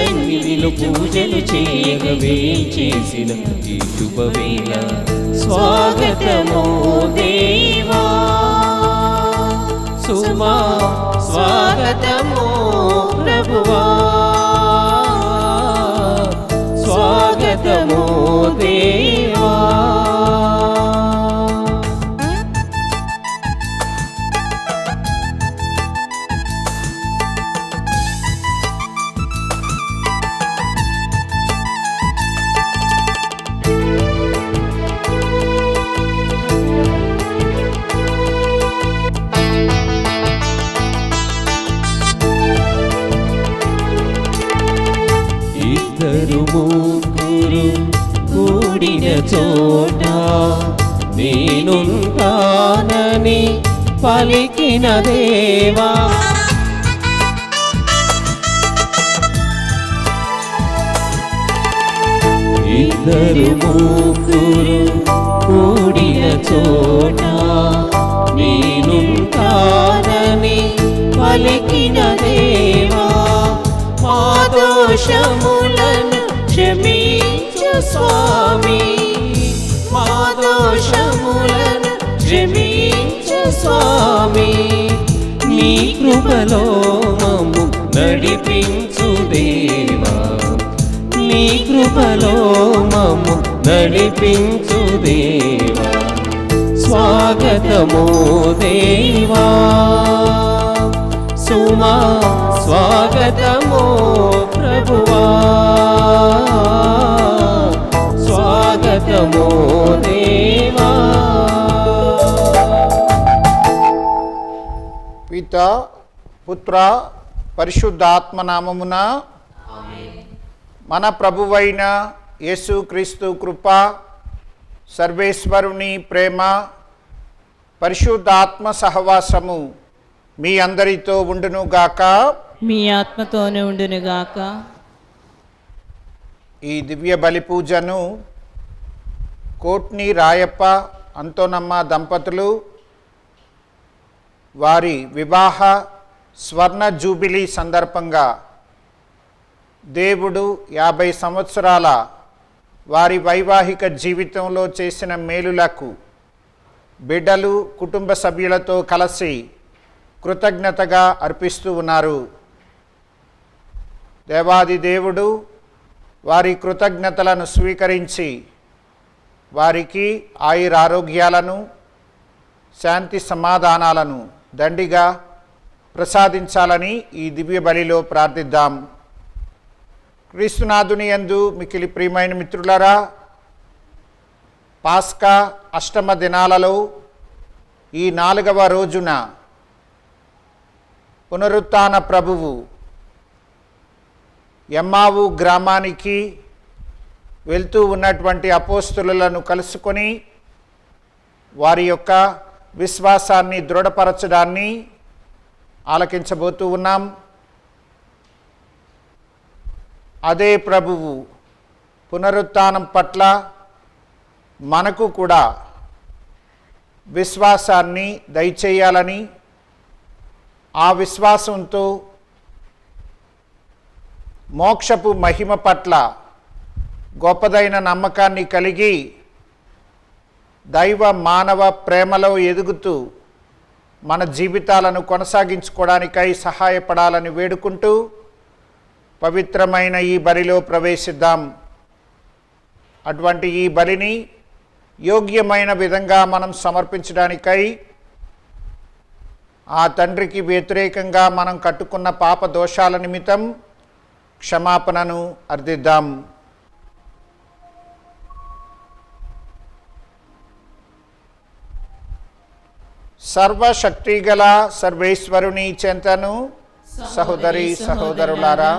సన్నిధిలో పూజలు చేయగా వేంచేసిన ఈ శుభవేళ స్వాగతము దేవా సుమా స్వాగతము ప్రభువా స్వాగతము దేవా. ఇద్దరు ముగ్గురు కూడిన చోట నేనుంటానని పలికిన దేవా ఇద్దరు ముగ్గురు కూడిన చోట నేనుంటానని పలికిన దేవా మా దోషములను క్షమించు స్వామి మా దోషములను క్షమించు స్వామి నీ కృపలో మమ్ము నడిపించు దేవా నీ కృపలో మమ్ము నడిపించు దేవా స్వాగతము దేవా సుమా స్వాగతము ప్రభువా స్వాగతము దేవా. పితా పుత్ర పరిశుద్ధాత్మ నామమున మన ప్రభువైన యేసుక్రీస్తు కృప సర్వేశ్వరుని ప్రేమ పరిశుద్ధాత్మ సహవాసము మీ అందరితో ఉండునుగాక మీ ఆత్మతోనే ఉండునుగాక. ఈ దివ్య బలి పూజను కోట్ని రాయప్ప అంతోనమ్మ దంపతులు వారి వివాహ స్వర్ణ జూబిలీ సందర్భంగా దేవుడు 50 సంవత్సరాల వారి వైవాహిక జీవితంలో చేసిన మేలులకు బిడ్డలు కుటుంబ సభ్యులతో కలిసి కృతజ్ఞతగా అర్పిస్తూ ఉన్నారు. దేవాది దేవుడు వారి కృతజ్ఞతలను స్వీకరించి వారికి ఆయురారోగ్యాలను శాంతి సమాధానాలను దండిగా ప్రసాదించాలని ఈ దివ్య బలిలో ప్రార్థిద్దాం. క్రీస్తునాథుని యందు మిక్కిలి ప్రియమైన మిత్రులారా, పాస్కా అష్టమ దినాలలో ఈ 4వ రోజున పునరుత్థాన ప్రభువు ఎమ్మావు గ్రామానికి వెళ్తూ ఉన్నటువంటి అపోస్తలులను కలుసుకొని వారి యొక్క విశ్వాసాన్ని దృఢపరచడాన్ని ఆలకించబోతూ ఉన్నాం. అదే ప్రభువు పునరుత్థానం పట్ల మనకు కూడా విశ్వాసాన్ని దయచేయాలని, ఆ విశ్వాసంతో మోక్షపు మహిమ పట్ల గొప్పదైన నమ్మకాన్ని కలిగి దైవ మానవ ప్రేమలో ఎదుగుతూ మన జీవితాలను కొనసాగించుకోవడానికై సహాయపడాలని వేడుకుంటూ పవిత్రమైన ఈ బలిలో ప్రవేశిద్దాం. అటువంటి ఈ బలిని యోగ్యమైన విధంగా మనం సమర్పించడానికై ఆ తండ్రికి వ్యతిరేకంగా మనం కట్టుకున్న పాప దోషాల నిమిత్తం క్షమాపణను అర్థిద్దాం. సర్వశక్తిగల సర్వేశ్వరుని చెంతను సహోదరి సహోదరులారా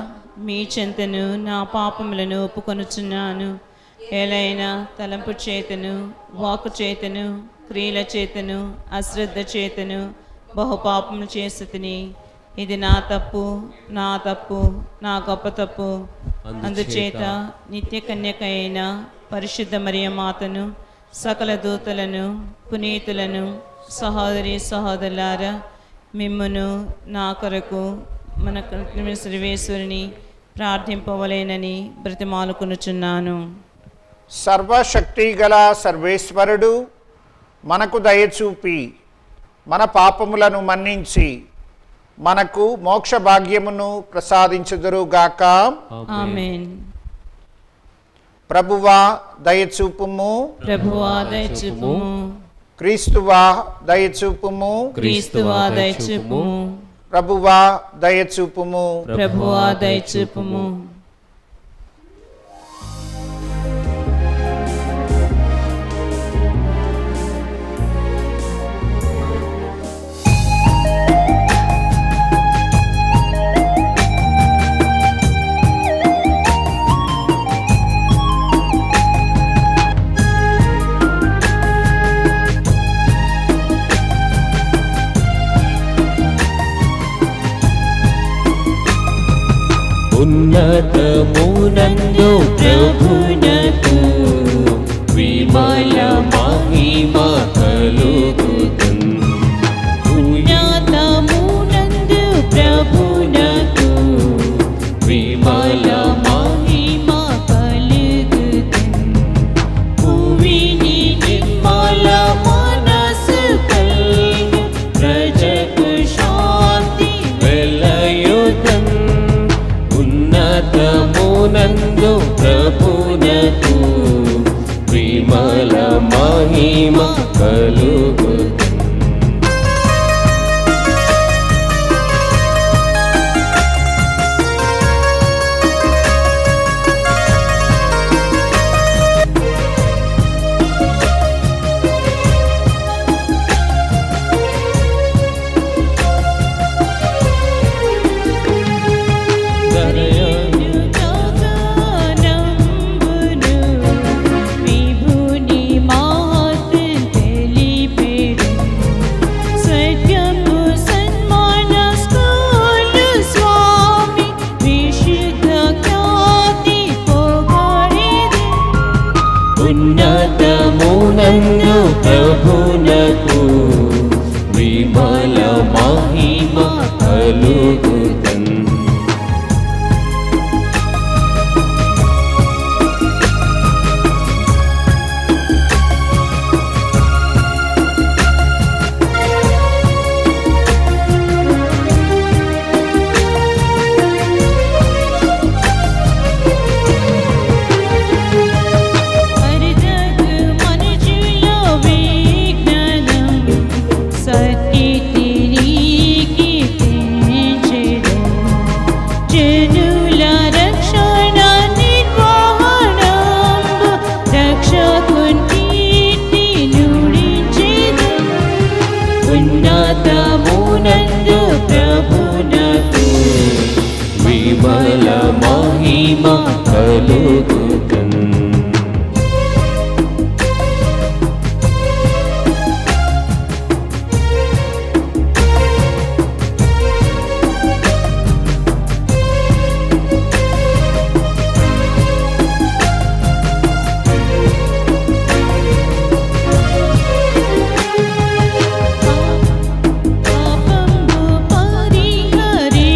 మీ చెంతను నా పాపములను ఒప్పుకొనుచున్నాను. ఏలైనా తలంపు చేతను, వాకు చేతను, క్రియల చేతను, అశ్రద్ధ చేతను బహుపాపములు చేస్తుని. ఇది నా తప్పు, నా గొప్ప తప్పు. అందుచేత నిత్య కన్యక అయిన పరిశుద్ధ మరియ మాతను, సకల దూతలను, పునీతులను, సహోదరి సహోదరులారా, మిమ్మును నా కొరకు మన సర్వేశ్వరుని ప్రార్థింపవలేనని బ్రతిమాలుకొనుచున్నాను. సర్వశక్తి గల సర్వేశ్వరుడు మనకు దయచూపి మన పాపములను మన్నించి మనకు మోక్ష భాగ్యమును ప్రసాదించుదురుగాక. ఆమేన్. ప్రభువా దయచూపుము, ప్రభువా దయచూపుము, క్రీస్తువా దయచూపుము, క్రీస్తువా దయచూపుము, ప్రభువా దయచూపుము. ప్రభువా దయచూపుము. ఉన్నతమునందు ప్రభునకు విమల మహిమ కలుగుతున్. ఉన్నతమునందు ప్రభునకు విమల మహిమ కలుగుతున్. భూమిని నిర్మల మనసు కలిగి ప్రజకు శాంతి వెలయుతన్. ఉన్నతమునందు ప్రభునకు విమల మహిమ కలుగుతున్. గగనమును విభుని మహత్తు తెలిపెడు. సత్యము సన్మానస్కులు స్వామి విశుద్ధ ఖ్యాతి పొగడెదరు. ఉన్నతమునందు ప్రభునకు విమల మహిమ కలుగుతన్. అరుదగు మనుజుల విజ్ఞానం సత్యతి నీకి తెంచెడు. జనుల రక్షణ నిర్వహణంబు రక్షకున్ కీర్తి నుడించెదు. ఉన్నతమునందు ప్రభునకు విమల మహిమ కలుగుతన్. పాపంబు పరిహరించెడి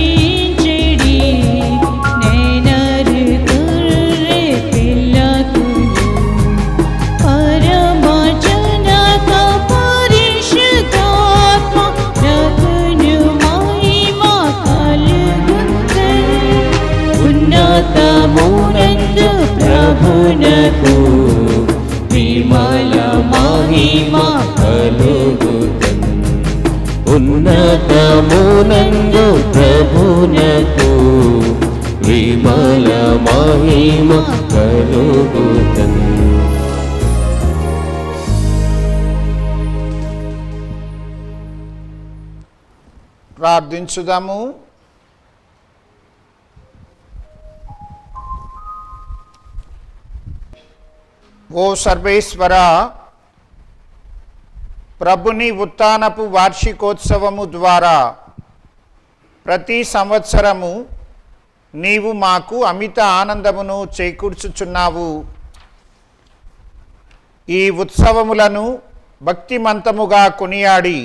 నేనరు గొర్రె పిల్లకును. పరమ జనక పరిశుద్ధాత్మ రఘును మహిమ కలుగుతన్. ఉన్నతమునందు ప్రభునకు విమల మహిమ కలుగుతన్. ఉన్నతమునందు ప్రభునకు విమల మహిమ కలుగుతన్. ప్రార్థించుదాము. ఓ సర్వేశ్వర, ప్రభుని ఉత్థానపు వార్షికోత్సవము ద్వారా ప్రతి సంవత్సరము నీవు మాకు అమిత ఆనందమును చేకూర్చుచున్నావు. ఈ ఉత్సవములను భక్తిమంతముగా కొనియాడి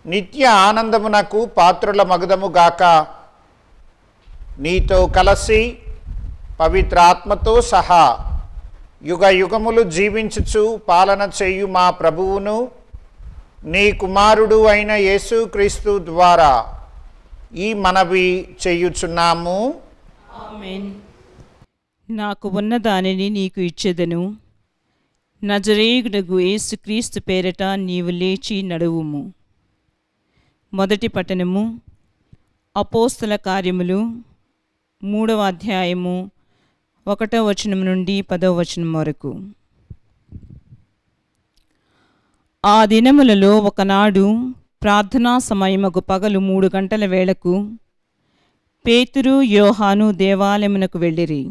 నిత్య ఆనందమునకు పాత్రుల మగుదముగాక. నీతో కలసి పవిత్ర ఆత్మతో సహా యుగ యుగములు జీవించుచు పాలన చేయు మా ప్రభువును నీ కుమారుడు అయిన యేసుక్రీస్తు ద్వారా ఈ మనవి చేయుచున్నాము. ఆమేన్. నాకు ఉన్న దానిని నీకు ఇచ్చెదను. నజరేయుడగు యేసుక్రీస్తు పేరట నీవు లేచి నడువుము. మొదటి పట్టణము అపోస్తల కార్యములు 3వ అధ్యాయము 1వ వచనం నుండి 10వ వచనం వరకు. ఆ దినములలో ఒకనాడు ప్రార్థనా సమయముకు పగలు 3 గంటల వేళకు పేతురు యోహాను దేవాలయమునకు వెళ్ళిరి.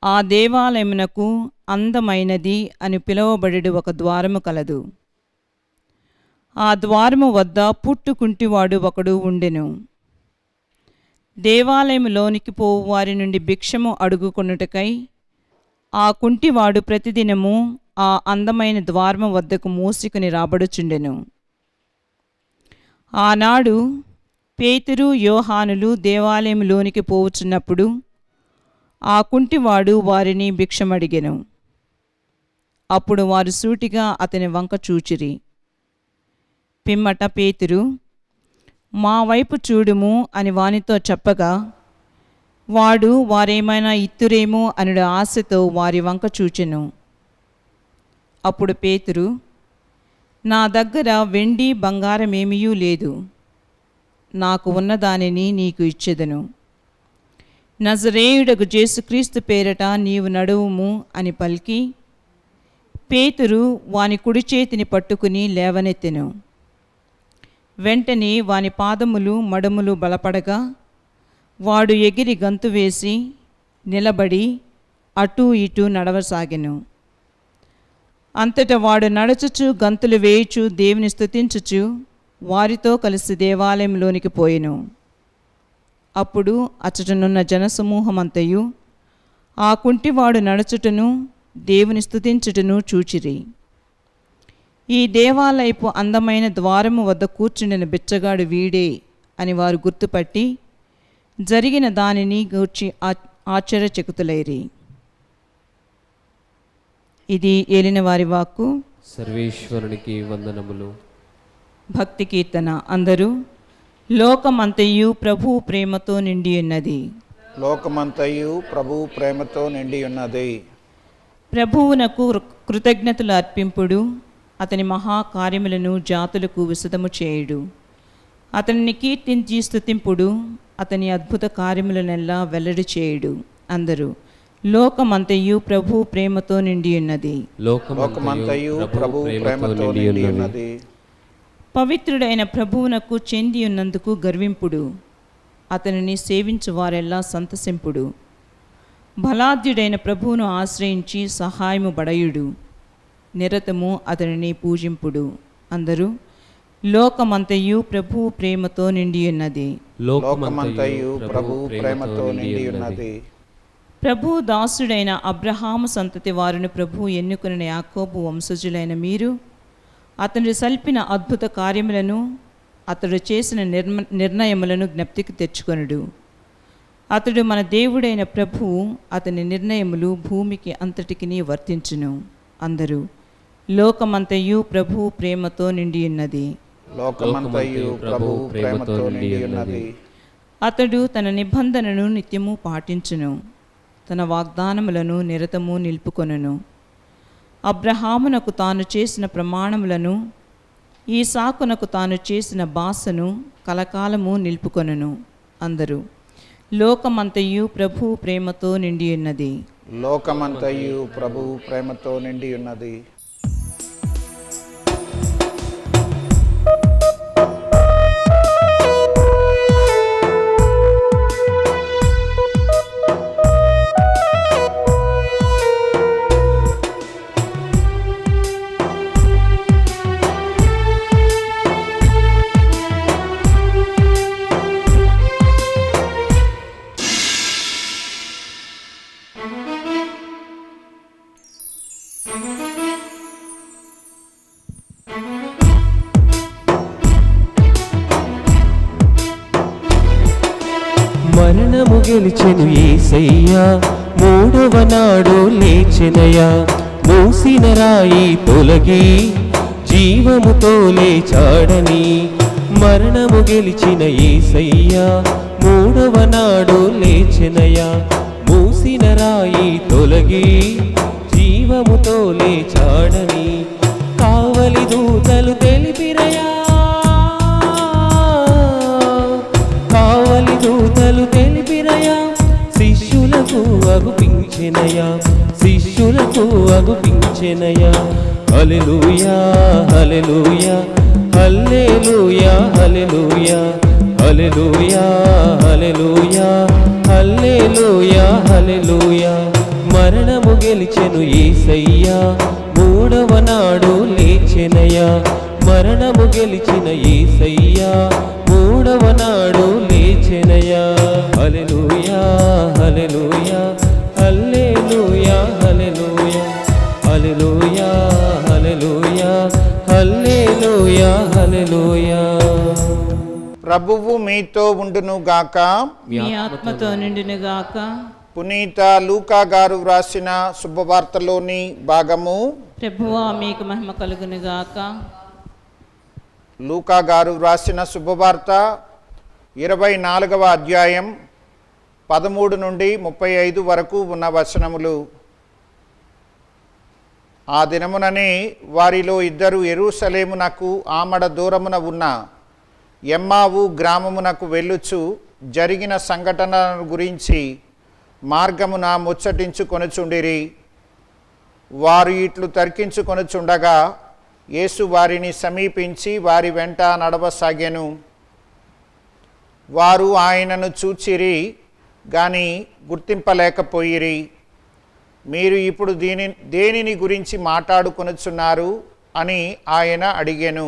ఆ దేవాలయమునకు అందమైనది అని పిలువబడెడు ఒక ద్వారము కలదు. ఆ ద్వారము వద్ద పుట్టుకుంటివాడు ఒకడు ఉండెను. దేవాలయములోనికి పోవు వారి నుండి భిక్షము అడుగుకొనుటకై ఆ కుంటివాడు ప్రతిదినము ఆ అందమైన ద్వారము వద్దకు మోసుకుని రాబడుచుండెను. ఆనాడు పేతురు యోహానులు దేవాలయంలోనికి పోవుచున్నప్పుడు ఆ కుంటివాడు వారిని భిక్షమడిగెను. అప్పుడు వారు సూటిగా అతని వంక చూచిరి. పిమ్మట పేతురు, మా వైపు చూడుము అని వానితో చెప్పగా వాడు వారేమైనా ఇత్తురేమో అనుడు ఆశతో వారి వంక చూచెను. అప్పుడు పేతురు, నా దగ్గర వెండి బంగారమేమీయూ లేదు. నాకు ఉన్నదానిని నీకు ఇచ్చెదను. నజరేయుడగు యేసుక్రీస్తు పేరట నీవు నడువుము అని పలికి పేతురు వాని కుడి చేతిని పట్టుకుని లేవనెత్తెను. వెంటనే వాని పాదములు మడములు బలపడగా వాడు ఎగిరి గంతు వేసి నిలబడి అటూ ఇటూ నడవసాగెను. అంతటా వాడు నడుచుచు గంతులు వేయుచు దేవుని స్తుతించుచు వారితో కలిసి దేవాలయంలోనికి పోయెను. అప్పుడు అచ్చటనున్న జనసమూహమంతయు ఆ కుంటివాడు నడుచుటను దేవుని స్తుతించుటను చూచిరి. ఈ దేవాలయపు అందమైన ద్వారము వద్ద కూర్చుండిన బిచ్చగాడు వీడే అని వారు గుర్తుపట్టి జరిగిన దానిని గూర్చి ఆశ్చర్యచకితులైరి. ఇది ఏలిన వారి వాక్కు. సర్వేశ్వరునికి వందనములు. భక్తి కీర్తన. అందరూ లోకమంతయు ప్రభు ప్రేమతో నిండి ఉన్నది. లోకమంతయు ప్రభు ప్రేమతో నిండి ఉన్నది. ప్రభువునకు కృతజ్ఞతలు అర్పింపుడు. అతని మహాకార్యములను జాతులకు విశదము చేయుడు. అతనిని కీర్తించి స్తుతింపుడు. అతని అద్భుత కార్యములనెల్లా వెల్లడి చేయుడు. అందరూ లోకమంతయు ప్రభు ప్రేమతో నిండి ఉన్నది. లోకమంతయు ప్రభు ప్రేమతో నిండి ఉన్నది. పవిత్రుడైన ప్రభువునకు చెంది ఉన్నందుకు గర్వింపుడు. అతనిని సేవించు వారెల్లా సంతసింపుడు. బలాఢ్యుడైన ప్రభువును ఆశ్రయించి సహాయము బడయుడు. నిరతము అతనిని పూజింపుడు. అందరూ లోకమంతయు ప్రభు ప్రేమతో నిండి ఉన్నది. లోకమంతయు ప్రభు ప్రేమతో నిండి ఉన్నది. ప్రభు దాసుడైన అబ్రహాము సంతతి వారిని ప్రభు ఎన్నుకున్న యాకోబు వంశజులైన మీరు అతడు సల్పిన అద్భుత కార్యములను అతడు చేసిన నిర్ణయములను జ్ఞప్తికి తెచ్చుకొనుడు. అతడు మన దేవుడైన ప్రభువు అతని నిర్ణయములు భూమికి అంతటికి వర్తించును. అందరూ లోకమంతయు ప్రభు ప్రేమతో నిండి ఉన్నది. లోకమంతయు ప్రభు ప్రేమతో నిండి ఉన్నది. అతడు తన నిబంధనను నిత్యము పాటించును. తన వాగ్దానములను నిరతము నిలుపుకొనును. అబ్రహామునకు తాను చేసిన ప్రమాణములను ఈసాకునకు తాను చేసిన బాసను కలకాలము నిలుపుకొనును. అందరూ లోకమంతయు ప్రభు ప్రేమతో నిండి ఉన్నది. లోకమంతయు ప్రభు ప్రేమతో నిండి ఉన్నది. మరణము గెలిచెను యేసయ్యా, మూడవ నాడు లేచెనయ్యా. మూసిన రాయి తొలగి జీవముతో లేచాడని, మరణము గెలిచిన యేసయ్యా, మూడవ నాడు లేచెనయ్యా. మూసిన రాయి తొలగి జీవముతో లేచాడని కావలి దూతలు తెలిపిరయా, కావలి దూతలు తెలిపిరయా. శిష్యులకు అగుపించెనయా, శిష్యులకు అగుపించెనయా. హల్లెలూయా హల్లెలూయా హల్లెలూయా హల్లెలూయా హల్లెలూయా హల్లెలూయా హల్లెలూయా హల్లెలూయా. మరణము గెలిచెను యేసయ్యా, మూడవ నాడు లేచెనయ్యా. మరణము గెలిచిన యేసయ్యా, మూడవ నాడు లేచెనయ్యా. హల్లెలూయా హల్లెలూయా హల్లెలూయా హల్లెలూయా హల్లెలూయా హల్లెలూయా హల్లెలూయా హల్లెలూయా. ప్రభువు మీతో ఉండును గాక. మీ ఆత్మతో నిండును గాక. పునీత లూకా గారు వ్రాసిన శుభవార్తలోని భాగము. ప్రభువా మీకు మహిమ కలుగును గాక. లూకా గారు వ్రాసిన శుభవార్త 24వ అధ్యాయం 13 నుండి 35 వరకు ఉన్న వచనములు. ఆ దినముననే వారిలో ఇద్దరు యెరూషలేమునకు ఆమడ దూరమున ఉన్న ఎమ్మావు గ్రామమునకు వెళ్ళుచు జరిగిన సంఘటనలను గురించి మార్గమున ముచ్చటించుకొనుచుండిరి. వారు ఇట్లు తర్కించుకొనుచుండగా యేసు వారిని సమీపించి వారి వెంట నడవసాగెను. వారు ఆయనను చూచిరి గాని గుర్తింపలేకపోయిరి. మీరు ఇప్పుడు దేనిని గురించి మాట్లాడుకొనుచున్నారు అని ఆయన అడిగెను.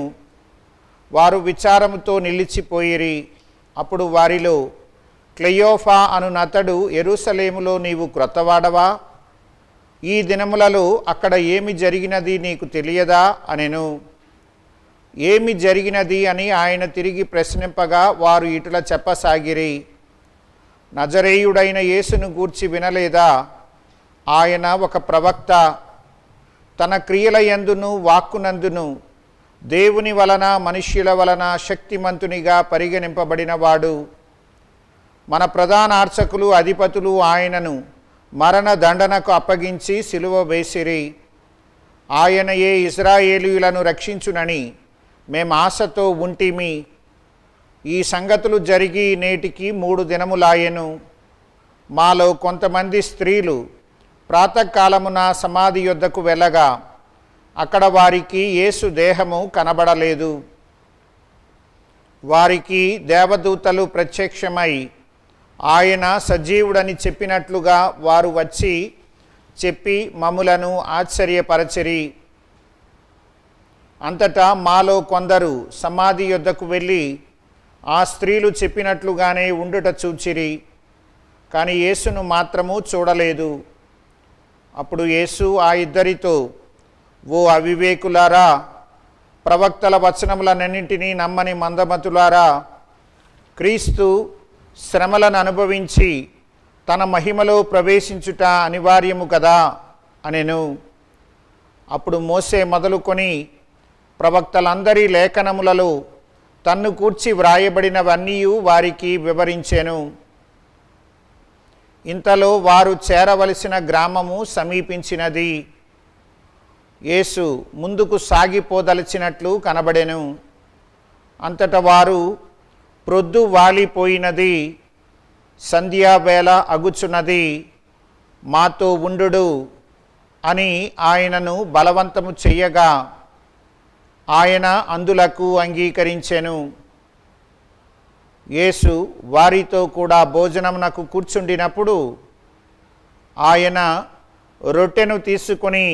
వారు విచారముతో నిలిచిపోయిరి. అప్పుడు వారిలో క్లెయోఫా అనునతడు, యెరూషలేములో నీవు క్రొత్తవాడవా? ఈ దినములలో అక్కడ ఏమి జరిగినది నీకు తెలియదా అనెను. ఏమి జరిగినది అని ఆయన తిరిగి ప్రశ్నింపగా వారు ఇటుల చెప్పసాగిరి, నజరేయుడైన యేసును గూర్చి వినలేదా? ఆయన ఒక ప్రవక్త, తన క్రియల యందును వాక్కునందును దేవుని వలన మనుష్యుల వలన శక్తిమంతునిగా పరిగణింపబడినవాడు. మన ప్రధాన అర్చకులు అధిపతులు ఆయనను మరణ దండనకు అప్పగించి సిలువ వేసిరి. ఆయనయే ఇశ్రాయేలీయులను రక్షించునని మేము ఆశతో ఉంటిమి. ఈ సంగతులు జరిగి నేటికి 3 దినములాయెను. మాలో కొంతమంది స్త్రీలు ప్రాతకాలమున సమాధి యొద్దకు వెళ్ళగా అక్కడ వారికి యేసు దేహము కనబడలేదు. వారికి దేవదూతలు ప్రత్యక్షమై ఆయన సజీవుడని చెప్పినట్లుగా వారు వచ్చి చెప్పి మమ్ములను ఆశ్చర్యపరచిరి. అంతటా మాలో కొందరు సమాధి యొద్దకు వెళ్ళి ఆ స్త్రీలు చెప్పినట్లుగానే ఉండుట చూచిరి, కానీ యేసును మాత్రము చూడలేదు. అప్పుడు యేసు ఆ ఇద్దరితో, ఓ అవివేకులారా, ప్రవక్తల వచనములన్నింటినీ నమ్మని మందమతులారా, క్రీస్తు శ్రమలను అనుభవించి తన మహిమలో ప్రవేశించుట అనివార్యము కదా అనెను. అప్పుడు మోసే మొదలుకొని ప్రవక్తలందరి లేఖనములలో తన్ను కూర్చి వ్రాయబడినవన్నీ వారికి వివరించెను. ఇంతలో వారు చేరవలసిన గ్రామము సమీపించినది. యేసు ముందుకు సాగిపోదలిచినట్లు కనబడెను. అంతట వారు, ప్రొద్దు వాలిపోయినది, సంధ్యావేళ అగుచున్నది, మాతో ఉండు అని ఆయనను బలవంతము చెయ్యగా ఆయన అందులకు అంగీకరించెను. యేసు వారితో కూడా భోజనమునకు కూర్చుండినప్పుడు ఆయన రొట్టెను తీసుకొని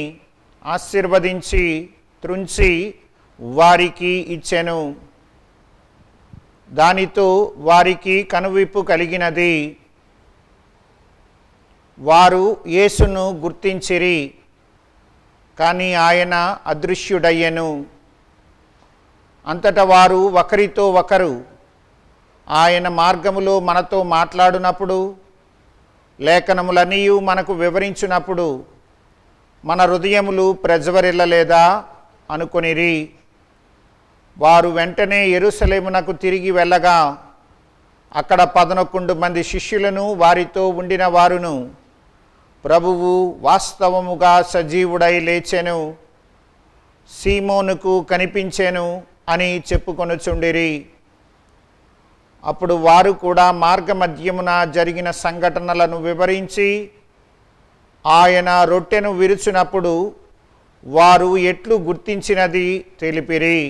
ఆశీర్వదించి త్రుంచి వారికి ఇచ్చెను. దానితో వారికి కనువిప్పు కలిగినది. వారు యేసును గుర్తించిరి, కానీ ఆయన అదృశ్యుడయ్యెను. అంతటా వారు ఒకరితో ఒకరు, ఆయన మార్గములో మనతో మాట్లాడినప్పుడు, లేఖనములన్నీ మనకు వివరించినప్పుడు మన హృదయములు ప్రజ్వరిల్లలేదా అనుకొనిరి. వారు వెంటనే యెరూషలేమునకు తిరిగి వెళ్ళగా అక్కడ 11 మంది శిష్యులను వారితో ఉండిన వారును ప్రభువు వాస్తవముగా సజీవుడై లేచెను, సీమోనుకు కనిపించెను అని చెప్పుకొనుచుండిరి. అప్పుడు వారు కూడా మార్గమధ్యమున జరిగిన సంఘటనలను వివరించి ఆయన రొట్టెను విరుచునప్పుడు వారు ఎట్లు గుర్తించినది తెలిపిరి.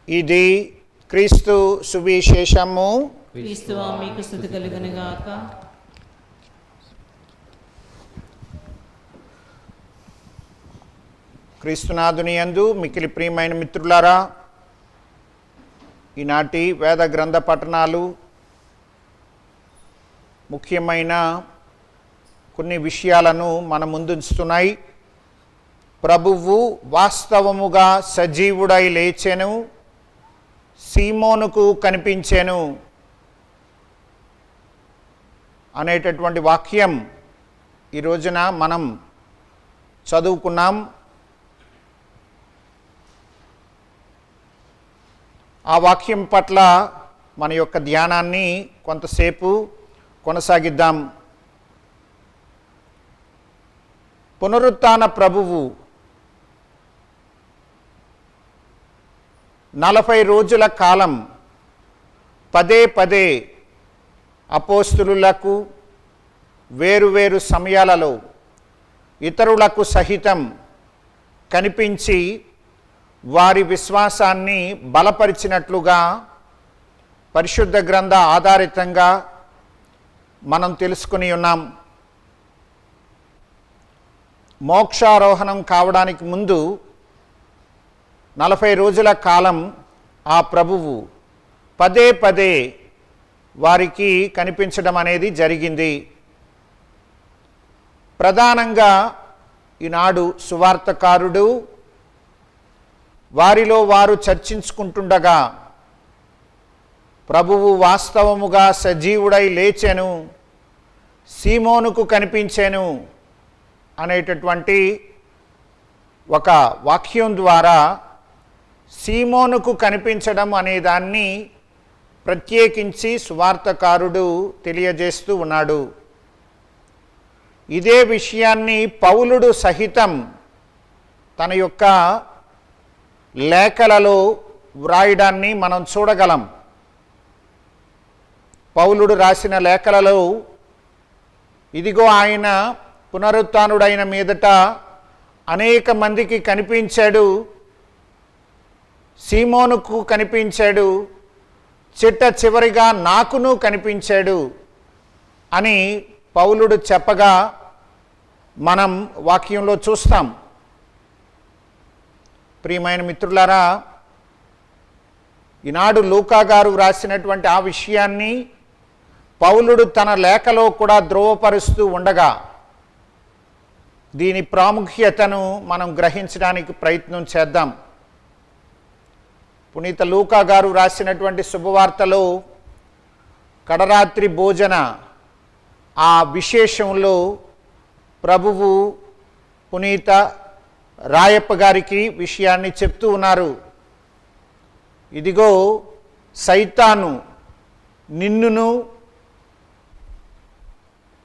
ఇది క్రీస్తు సువిశేషము. క్రీస్తువా మీకు స్తుతి కలుగును గాక. క్రీస్తునాథుని యందు మిక్కిలి ప్రియమైన మిత్రులారా, ఈనాటి వేద గ్రంథ పఠనాలు ముఖ్యమైన కొన్ని విషయాలను మన ముందుంచుతున్నాయి. ప్రభువు వాస్తవముగా సజీవుడై లేచెను, సీమోనుకు కనిపించెను అనేటటువంటి వాక్యం ఈ రోజున మనం చదువుకున్నాం. ఆ వాక్యం పట్ల మన యొక్క ధ్యానాన్ని కొంతసేపు కొనసాగిద్దాం. పునరుత్థాన ప్రభువు 40 రోజుల కాలం పదే పదే అపోస్తలులకు వేరువేరు సమయాలలో ఇతరులకు సహితం కనిపించి వారి విశ్వాసాన్ని బలపరిచినట్లుగా పరిశుద్ధ గ్రంథ ఆధారితంగా మనం తెలుసుకుని ఉన్నాం. మోక్షారోహణం కావడానికి ముందు 40 రోజుల కాలం ఆ ప్రభువు పదే పదే వారికి కనిపించడం అనేది జరిగింది. ప్రధానంగా ఈనాడు సువార్తకారుడు వారిలో వారు చర్చించుకుంటుండగా ప్రభువు వాస్తవముగా సజీవుడై లేచెను, సీమోనుకు కనిపించెను అనేటటువంటి ఒక వాక్యం ద్వారా సీమోనుకు కనిపించడం అనే దాన్ని ప్రత్యేకించి సువార్తకారుడు తెలియజేస్తూ ఉన్నాడు. ఇదే విషయాన్ని పౌలుడు సహితం తన యొక్క లేఖలలో వ్రాయడాన్ని మనం చూడగలం. పౌలుడు రాసిన లేఖలలో ఇదిగో ఆయన పునరుత్థానుడైన మీదట అనేక మందికి కనిపించాడు, సీమోనుకు కనిపించాడు, చిట్ట చివరిగా నాకును కనిపించాడు అని పౌలుడు చెప్పగా మనం వాక్యంలో చూస్తాం. ప్రియమైన మిత్రులారా, ఈనాడు లూకా గారు వ్రాసినటువంటి ఆ విషయాన్ని పౌలుడు తన లేఖలో కూడా ధృవపరుస్తూ ఉండగా దీని ప్రాముఖ్యతను మనం గ్రహించడానికి ప్రయత్నం చేద్దాం. పునీత లూకా గారు రాసినటువంటి శుభవార్తలో కడరాత్రి భోజన ఆ విశేషంలో ప్రభువు పునీత రాయప్ప గారికి విషయాన్ని చెప్తూ ఉన్నారు. ఇదిగో సైతాను నిన్నును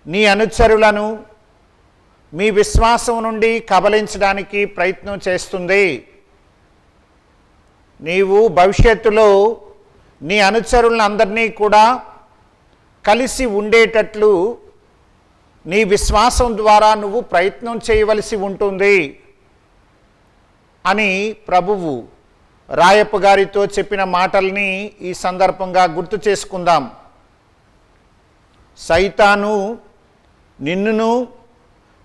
నీ అనుచరులను మీ విశ్వాసం నుండి కబలించడానికి ప్రయత్నం చేస్తుంది. నీవు భవిష్యత్తులో నీ అనుచరులందరినీ కూడా కలిసి ఉండేటట్లు నీ విశ్వాసం ద్వారా నువ్వు ప్రయత్నం చేయవలసి ఉంటుంది అని ప్రభువు రాయప్ప గారితో చెప్పిన మాటల్ని ఈ సందర్భంగా గుర్తు చేసుకుందాం. సైతాను నిన్నును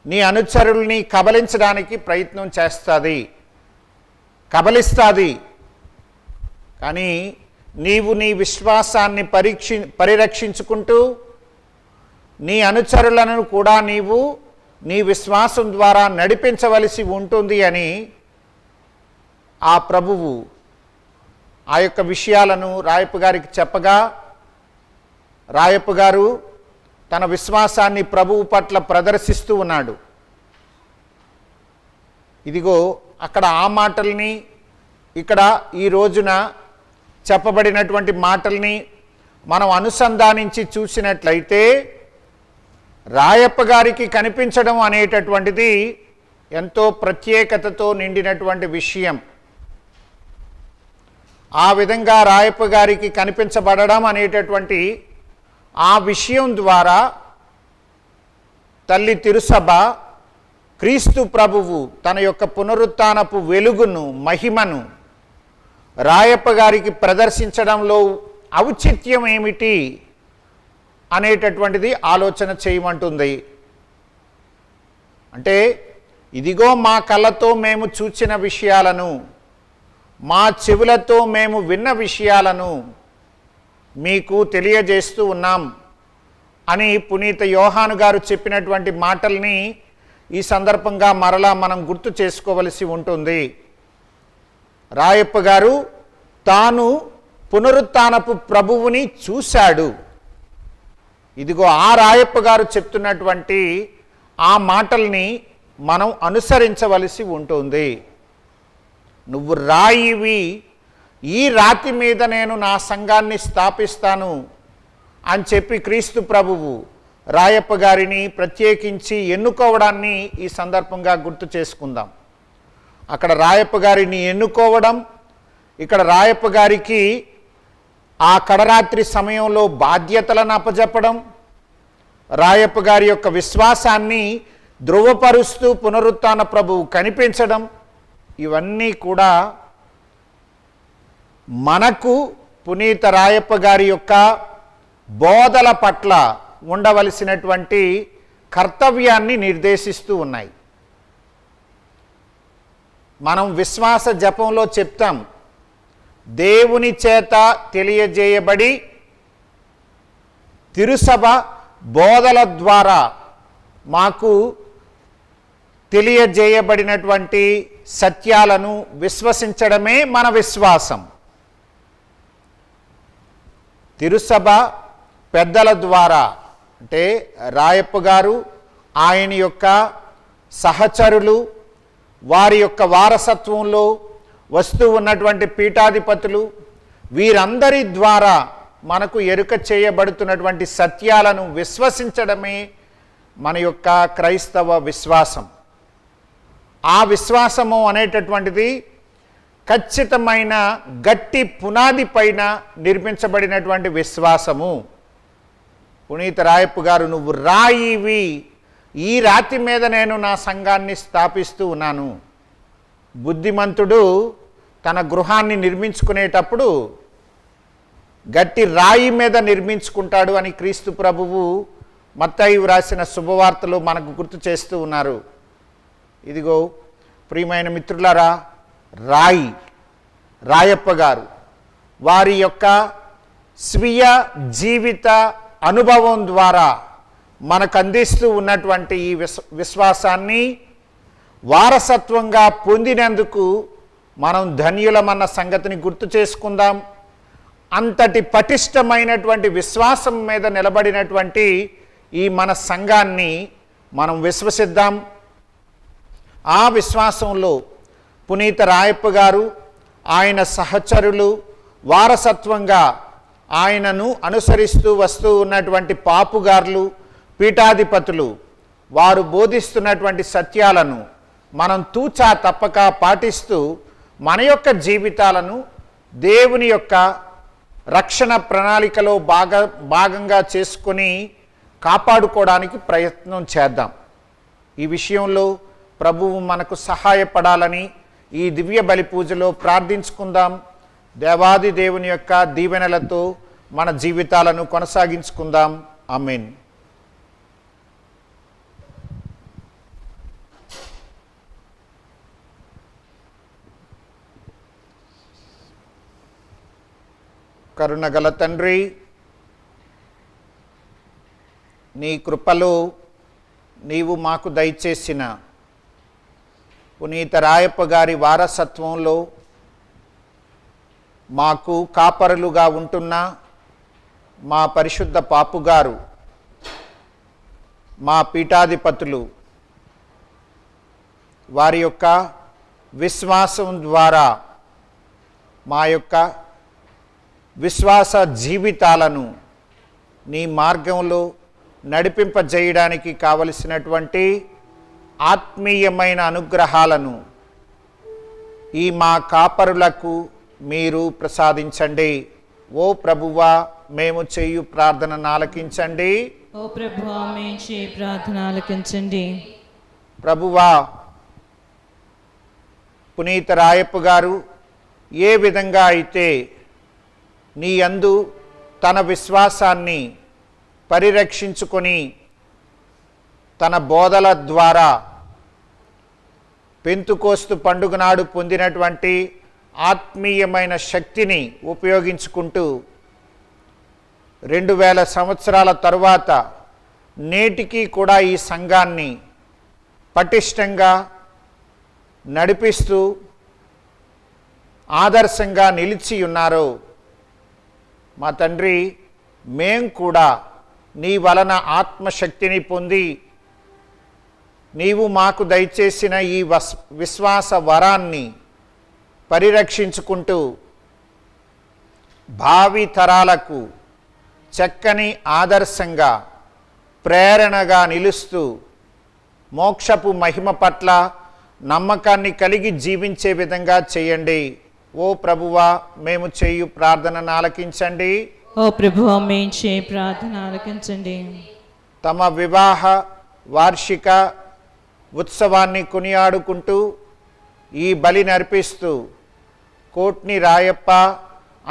నీ అనుచరుల్ని కబలించడానికి ప్రయత్నం చేస్తుంది, కబలిస్తుంది. కానీ నీవు నీ విశ్వాసాన్ని పరిరక్షించుకుంటూ నీ అనుచరులను కూడా నీవు నీ విశ్వాసం ద్వారా నడిపించవలసి ఉంటుంది అని ఆ ప్రభువు ఆ యొక్క విషయాలను రాయప్ప గారికి చెప్పగా రాయప్ప గారు తన విశ్వాసాన్ని ప్రభువు పట్ల ప్రదర్శిస్తూ ఉన్నాడు. ఇదిగో అక్కడ ఆ మాటల్ని, ఇక్కడ ఈ రోజున చెప్పబడినటువంటి మాటల్ని మనం అనుసంధానించి చూసినట్లయితే రాయప్ప గారికి కనిపించడం అనేటటువంటిది ఎంతో ప్రత్యేకతతో నిండినటువంటి విషయం. ఆ విధంగా రాయప్ప గారికి కనిపించబడడం అనేటటువంటి ఆ విషయం ద్వారా తల్లి తిరుసభ క్రీస్తు ప్రభువు తన యొక్క పునరుత్థానపు వెలుగును, మహిమను రాయప్ప గారికి ప్రదర్శించడంలో ఔచిత్యం ఏమిటి అనేటటువంటిది ఆలోచన చేయమంటుంది. అంటే ఇదిగో మా కళ్ళతో మేము చూచిన విషయాలను, మా చెవులతో మేము విన్న విషయాలను మీకు తెలియజేస్తూ ఉన్నాం అని పునీత యోహాను గారు చెప్పినటువంటి మాటల్ని ఈ సందర్భంగా మరలా మనం గుర్తు చేసుకోవలసి ఉంటుంది. రాయప్ప గారు తాను పునరుత్థానపు ప్రభువుని చూశాడు. ఇదిగో ఆ రాయప్ప గారు చెప్తున్నటువంటి ఆ మాటల్ని మనం అనుసరించవలసి ఉంటుంది. నువ్వు రాయివి, ఈ రాతి మీద నేను నా సంఘాన్ని స్థాపిస్తాను అని చెప్పి క్రీస్తు ప్రభువు రాయప్ప గారిని ప్రత్యేకించి ఎన్నుకోవడాన్ని ఈ సందర్భంగా గుర్తు చేసుకుందాం. అక్కడ రాయప్ప గారిని ఎన్నుకోవడం, ఇక్కడ రాయప్ప గారికి ఆ కడరాత్రి సమయంలో బాధ్యతలను అప్పజెప్పడం, రాయప్ప గారి యొక్క విశ్వాసాన్ని ధృవపరుస్తూ పునరుత్థాన ప్రభువు కనిపించడం, ఇవన్నీ కూడా మనకు పునీత రాయప్ప గారి యొక్క బోధల పట్ల ఉండవలసినటువంటి కర్తవ్యాన్ని నిర్దేశిస్తూ ఉన్నాయి. మనం విశ్వాస జపంలో చెప్తాం, దేవుని చేత తెలియజేయబడి తిరుసభ బోధల ద్వారా మాకు తెలియజేయబడినటువంటి సత్యాలను విశ్వసించడమే మన విశ్వాసం. తిరుసభ పెద్దల ద్వారా, అంటే రాయప్ప గారు, ఆయన యొక్క సహచరులు, వారి యొక్క వారసత్వంలో వస్తూ ఉన్నటువంటి పీఠాధిపతులు, వీరందరి ద్వారా మనకు ఎరుక చేయబడుతున్నటువంటి సత్యాలను విశ్వసించడమే మన యొక్క క్రైస్తవ విశ్వాసం. ఆ విశ్వాసము అనేటటువంటిది ఖచ్చితమైన గట్టి పునాది పైన నిర్మించబడినటువంటి విశ్వాసము. పునీత రాయప్ప గారు నువ్వు రాయివి, ఈ రాతి మీద నేను నా సంఘాన్ని స్థాపిస్తూ ఉన్నాను. బుద్ధిమంతుడు తన గృహాన్ని నిర్మించుకునేటప్పుడు గట్టి రాయి మీద నిర్మించుకుంటాడు అని క్రీస్తు ప్రభువు మత్తయి వ్రాసిన శుభవార్తలో మనకు గుర్తు చేస్తూ ఉన్నారు. ఇదిగో ప్రియమైన మిత్రులారా, రాయప్ప గారు వారి యొక్క స్వీయ జీవిత అనుభవం ద్వారా మనకు అందిస్తూ ఉన్నటువంటి ఈ విశ్వాసాన్ని వారసత్వంగా పొందినందుకు మనం ధన్యులమన్న సంగతిని గుర్తు చేసుకుందాం. అంతటి పటిష్టమైనటువంటి విశ్వాసం మీద నిలబడినటువంటి ఈ మన సంఘాన్ని మనం విశ్వసిద్దాం. ఆ విశ్వాసంలో పునీత రాయప్ప గారు, ఆయన సహచరులు వారసత్వంగా ఆయనను అనుసరిస్తూ వస్తూ ఉన్నటువంటి పాపుగారులు, పీఠాధిపతులు, వారు బోధిస్తున్నటువంటి సత్యాలను మనం తూచా తప్పక పాటిస్తూ మన యొక్క జీవితాలను దేవుని యొక్క రక్షణ ప్రణాళికలో భాగంగా చేసుకొని కాపాడుకోవడానికి ప్రయత్నం చేద్దాం. ఈ విషయంలో ప్రభువు మనకు సహాయపడాలని ఈ దివ్య బలి పూజలో ప్రార్థించుకుందాం. దేవాది దేవుని యొక్క దీవెనలతో మన జీవితాలను కొనసాగించుకుందాం. ఆమేన్. కరుణగల తండ్రి, నీ కృపలో నీవు మాకు దయచేసిన పునీత రాయప్ప గారి వారసత్వంలో మాకు కాపరులుగా ఉంటున్న మా పరిశుద్ధ పాపుగారు, మా పీఠాధిపతులు వారి యొక్క విశ్వాసం ద్వారా మా యొక్క విశ్వాస జీవితాలను నీ మార్గంలో నడిపింపజేయడానికి కావలసినటువంటి ఆత్మీయమైన అనుగ్రహాలను ఈ మా కాపరులకు మీరు ప్రసాదించండి. ఓ ప్రభువా, మేము చేయు ప్రార్థనను ఆలకించండి. ఓ ప్రభువా, మేము చేయి ప్రార్థన ఆలకించండి. ప్రభువా, పునీత రాయప్ప గారు ఏ విధంగా అయితే నీ యందు తన విశ్వాసాన్ని పరిరక్షించుకొని తన బోధల ద్వారా పెంతుకోస్తు పండుగ నాడు పొందినటువంటి ఆత్మీయమైన శక్తిని ఉపయోగించుకుంటూ 2000 సంవత్సరాల తరువాత నేటికి కూడా ఈ సంఘాన్ని పటిష్టంగా నడిపిస్తూ ఆదర్శంగా నిలిచి ఉన్నారో, మా తండ్రి, మేం కూడా నీ వలన ఆత్మశక్తిని పొంది నీవు మాకు దయచేసిన ఈ విశ్వాస వరాన్ని పరిరక్షించుకుంటూ భావి తరాలకు చక్కని ఆదర్శంగా ప్రేరణగా నిలుస్తూ మోక్షపు మహిమ పట్ల నమ్మకాన్ని కలిగి జీవించే విధంగా చేయండి. ఓ ప్రభువా, మేము చేయు ప్రార్థనను ఆలకించండి. ఓ ప్రభువా, మేము చేయి ప్రార్థన ఆలకించండి. తమ వివాహ వార్షిక ఉత్సవాన్ని కొనియాడుకుంటూ ఈ బలిని అర్పిస్తూ కోట్ని రాయప్ప,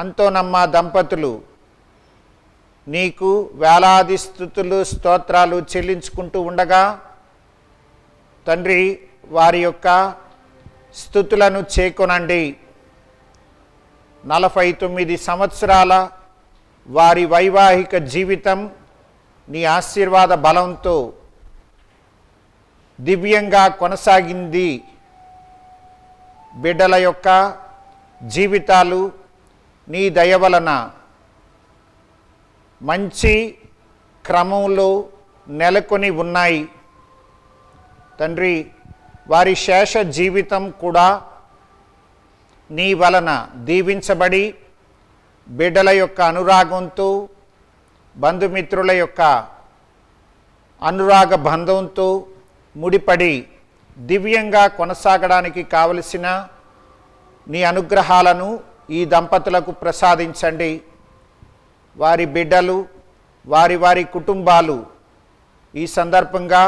అంతోనమ్మ దంపతులు నీకు వేలాది స్తుతులు స్తోత్రాలు చెల్లించుకుంటూ ఉండగా, తండ్రి, వారి యొక్క స్తుతులను చేకొనండి. 49 సంవత్సరాల వారి వైవాహిక జీవితం నీ ఆశీర్వాద బలంతో దివ్యంగా కొనసాగింది. బిడ్డల యొక్క జీవితాలు నీ దయ వలన మంచి క్రమంలో నెలకొని ఉన్నాయి. తండ్రి, వారి శేష జీవితం కూడా నీ వలన దీవించబడి బిడ్డల యొక్క అనురాగంతో, బంధుమిత్రుల యొక్క అనురాగ బంధంతో ముడిపడి దివ్యంగా కొనసాగడానికి కావలసిన నీ అనుగ్రహాలను ఈ దంపతులకు ప్రసాదించండి. వారి బిడ్డలు, వారి వారి కుటుంబాలు ఈ సందర్భంగా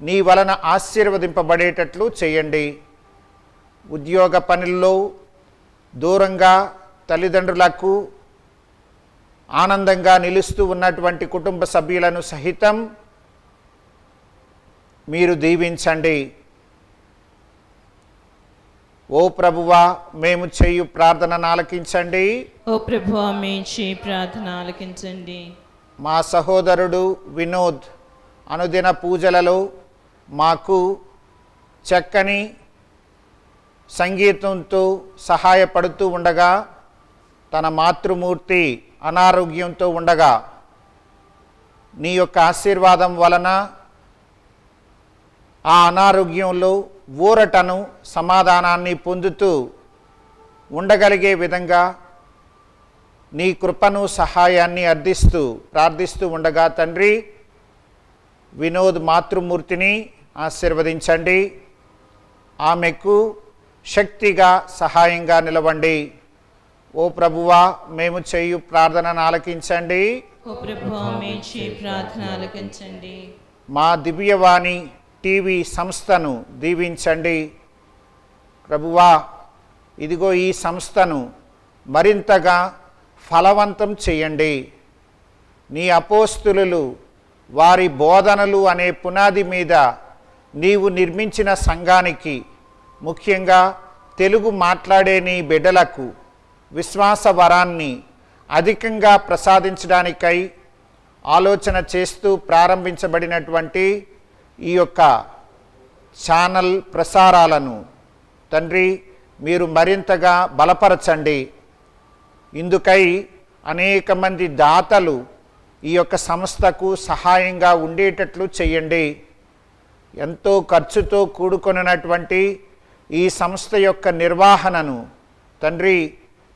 నీ వలన ఆశీర్వదింపబడేటట్లు చేయండి. ఉద్యోగ పనుల్లో దూరంగా తల్లిదండ్రులకు ఆనందంగా నిలుస్తూ ఉన్నటువంటి కుటుంబ సభ్యులను సహితం మీరు దీవించండి. ఓ ప్రభువా, మేము చేయు ప్రార్థనను ఆలకించండి. ఓ ప్రభువా, మేము చేయి ప్రార్థన ఆలకించండి. మా సహోదరుడు వినోద్ అనుదిన పూజలలో మాకు చక్కని సంగీతంతో సహాయపడుతూ ఉండగా, తన మాతృమూర్తి అనారోగ్యంతో ఉండగా నీ యొక్క ఆశీర్వాదం వలన ఆ అనారోగ్యంలో ఊరటను, సమాధానాన్ని పొందుతూ ఉండగలిగే విధంగా నీ కృపను, సహాయాన్ని అర్థిస్తూ ప్రార్థిస్తూ ఉండగా, తండ్రి, వినోద్ మాతృమూర్తిని ఆశీర్వదించండి. ఆమెకు శక్తిగా, సహాయంగా నిలవండి. ఓ ప్రభువా, మేము చేయు ప్రార్థనను ఆలకించండి. ఓ ప్రభువా, మేము చేయి ప్రార్థన ఆలకించండి. మా దివ్యవాణి టీవీ సంస్థను దీవించండి. ప్రభువా, ఇదిగో ఈ సంస్థను మరింతగా ఫలవంతం చేయండి. నీ అపోస్తులు వారి బోధనలు అనే పునాది మీద నీవు నిర్మించిన సంఘానికి, ముఖ్యంగా తెలుగు మాట్లాడే నీ బిడ్డలకు విశ్వాస వరాన్ని అధికంగా ప్రసాదించడానికై ఆలోచన చేస్తూ ప్రారంభించబడినటువంటి ఈ యొక్క ఛానల్ ప్రసారాలను తండ్రి మీరు మరింతగా బలపరచండి. ఇందుకై అనేక మంది దాతలు ఈ యొక్క సంస్థకు సహాయంగా ఉండేటట్లు చేయండి. ఎంతో ఖర్చుతో కూడుకొనినటువంటి ఈ సంస్థ యొక్క నిర్వహణను తండ్రి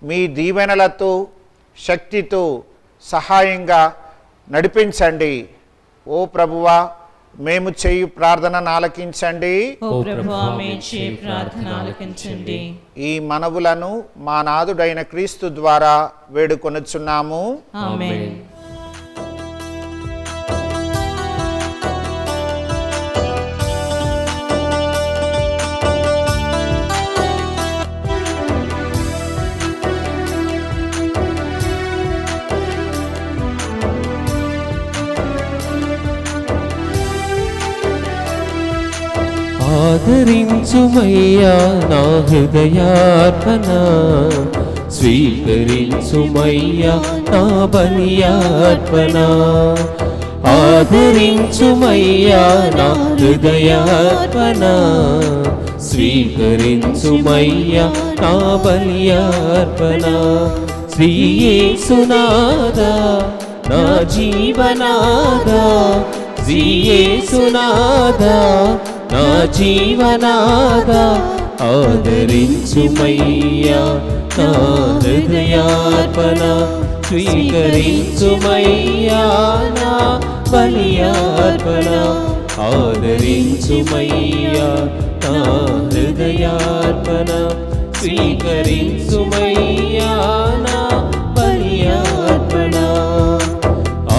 మీ దీవెనలతో శక్తితో సహాయంగా నడిపించండి. ఓ ప్రభువా, మేము చేయు ప్రార్థనను ఆలకించండి. ఓ ప్రభువా, మేము చేయు ప్రార్థన ఆలకించండి. ఈ మనవులను మా నాథుడైన క్రీస్తు ద్వారా వేడుకొనుచున్నాము. ఆమేన్. ఆదరించుమయ్యా నా హృదయార్పణ, స్వీకరించుమయ్యా నా బలియార్పణ. ఆదరించుమయ్యా నా హృదయార్పణ, స్వీకరించుమయ్యా నా బలియార్పణ. శ్రీ యేసునాథా నా జీవనాథా, శ్రీ యేసునాథా నా జీవనాథా, ఆదరించుమయ్యా నా హృదయార్పణ, స్వీకరించుమయ్యా నా బలియార్పణ. ఆదరించుమయ్యా నా హృదయార్పణ, స్వీకరించుమయ్యా నా బలియార్పణ.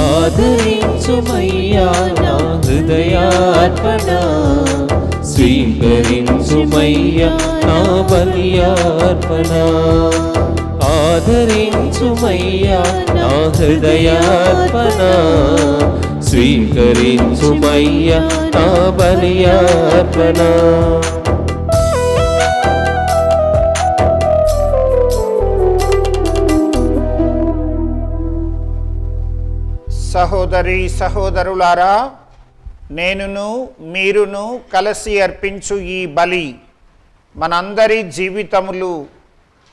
ఆదరించుమయ్యా నా హృదయార్పణ, స్వీకరించుమయ్యా నా బలియార్పణ. ఆదరించుమయ్యా నా హృదయార్పణ, స్వీకరించుమయ్యా నా బలియార్పణ. సహోదరి సహోదరులారా, నేనును మీరును కలిసి అర్పించు ఈ బలి మనందరి జీవితములు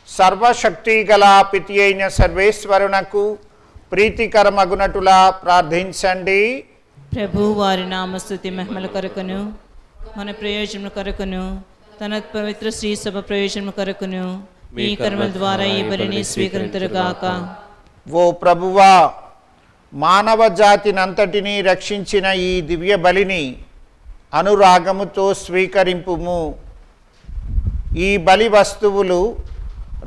సర్వశక్తి గల పితి అయిన సర్వేశ్వరునకు ప్రీతికరమగునటులా ప్రార్థించండి. ప్రభు వారి నామస్తుతి మహిమల కొరకును మన ప్రయోజనం కొరకును తన పవిత్ర శ్రీ సభ ప్రయోజనం కొరకును ఈ కర్మల ద్వారా ఈ బలిని స్వీకరింతురుగాక. ఓ ప్రభువా, మానవ జాతినంతటినీ రక్షించిన ఈ దివ్య బలిని అనురాగముతో స్వీకరింపుము. ఈ బలి వస్తువులు